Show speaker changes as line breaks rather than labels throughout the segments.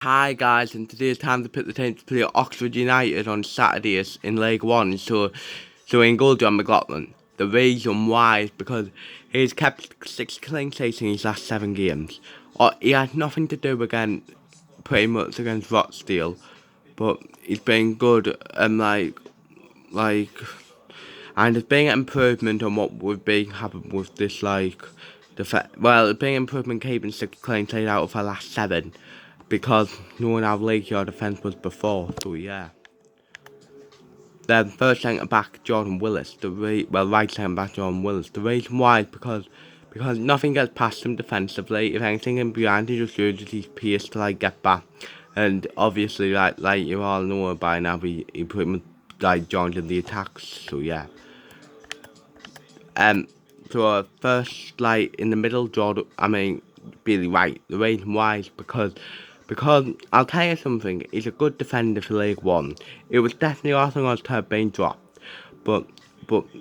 Hi guys, and today's time to pick the team to play Oxford United on Saturdays in League One. So in goal, John McLaughlin. The reason why is because he's kept 6 clean sheets in his last 7 games. He had nothing to do again, pretty much against Rochdale, but he's been good and and there's been an improvement on what would be happened with this there's been an improvement keeping 6 clean sheets out of our last 7. Because knowing how leaky our defence was before, so yeah. Then first centre back Jordan Willis, right centre back Jordan Willis. The reason why is because nothing gets past him defensively. If anything in behind, he just uses his pace to get back. And obviously, like you all know by now, he pretty much joins in the attacks. So yeah. First in the middle, Billy White. The reason why is because I'll tell you something, he's a good defender for League One. It was definitely orthodox to have been dropped, but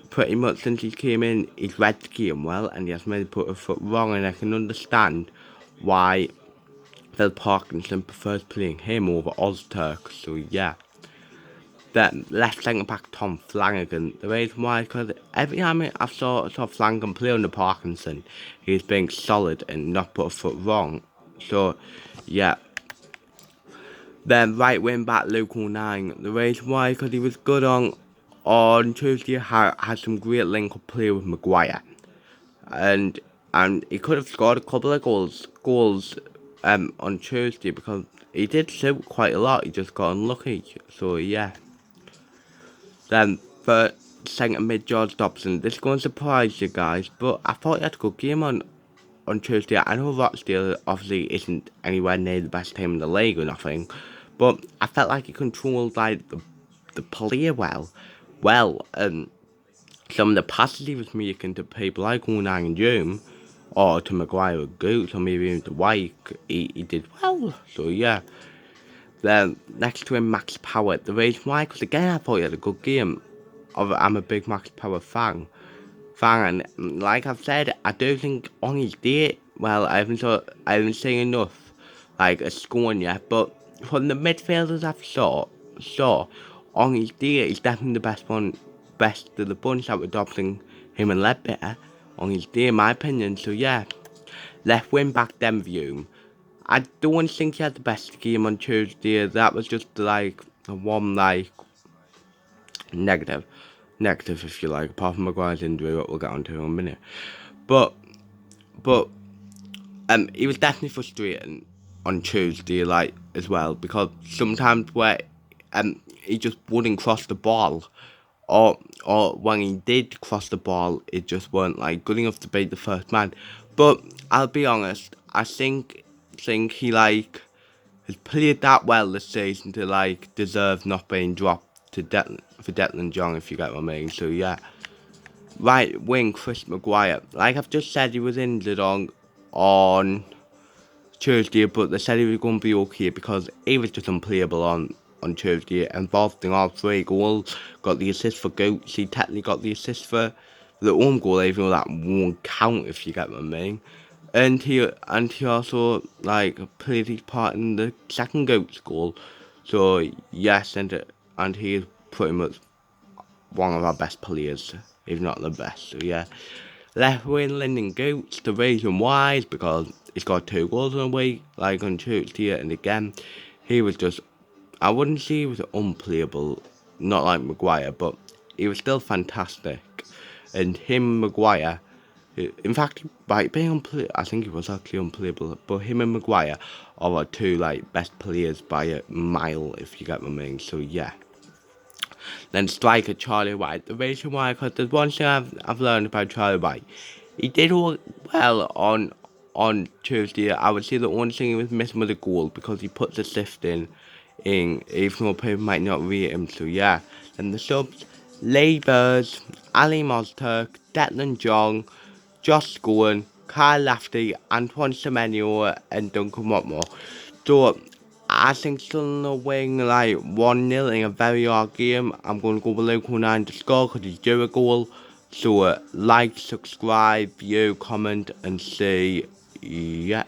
pretty much since he came in, he's read the game well and he has maybe put a foot wrong, and I can understand why Phil Parkinson prefers playing him over Ozturk. So yeah. Then left centre back Tom Flanagan. The reason why is because every time I saw Flanagan play under Parkinson, he's being solid and not put a foot wrong. So yeah. Then right wing back Luke O'Neill. The reason why is because he was good on Tuesday. Had some great link up play with Maguire, and he could have scored a couple of goals on Tuesday because he did shoot quite a lot. He just got unlucky. So yeah. Then for centre mid George Dobson. This is going to surprise you guys, but I thought he had a good game on Tuesday. I know Rochdale obviously isn't anywhere near the best team in the league or nothing, but I felt like he controlled the play well. Some of the passes he was making to people like Unai and Doom, or to Maguire or Goots, or maybe even to White, he did well. So yeah. Then next to him, Max Power. The reason why, because again, I thought he had a good game. I'm a big Max Power fan, and like I've said, I do think on his day, well, I haven't seen enough a scoring yet. But from the midfielders I've saw on his day, he's definitely the best of the bunch that were adopting him and Ledbetter on his day, in my opinion. So yeah, left wing back Denview. I don't think he had the best game on Tuesday. That was just one negative, if you like, apart from Maguire's injury, what we'll get onto in a minute. But he was definitely frustrating on Tuesday, as well, because sometimes where he just wouldn't cross the ball, or when he did cross the ball, it just weren't good enough to beat the first man. But I'll be honest, I think he has played that well this season to deserve not being dropped to Declan John, if you get what I mean. So yeah. Right wing Chris Maguire. Like I've just said, he was injured on Tuesday, but they said he was going to be okay because he was just unplayable on Tuesday, involved in all 3 goals. Got the assist for Goots. He technically got the assist for the own goal, even though that won't count, if you get what I mean. And he also played his part in the second Goots goal. So yes, and he is pretty much one of our best players, if not the best. So yeah. Left wing Lyndon Goots. The reason why is because he's got 2 goals in a week, on Tuesday, and again, he was just, I wouldn't say he was unplayable, not like Maguire, but he was still fantastic. And him, Maguire, in fact, by being unplayable, I think he was actually unplayable, but him and Maguire are our 2 best players by a mile, if you get my meaning. So yeah. Then striker Charlie White. The reason why, because there's one thing I've learned about Charlie White. He did well on Tuesday. I would say the only thing he was missing was a goal because he puts the shift in even though people might not rate him. So yeah. Then the subs: Lee Burrs, Ali Mozturk, Declan Jong, Josh Scowen, Kyle Lafferty, Antoine Semenyo, and Duncan Watmore. So I think still in the wing 1-0 in a very hard game. I'm going to go with Luke 9 to score because he's due a goal. So like, subscribe, view, comment, and see. Yeah.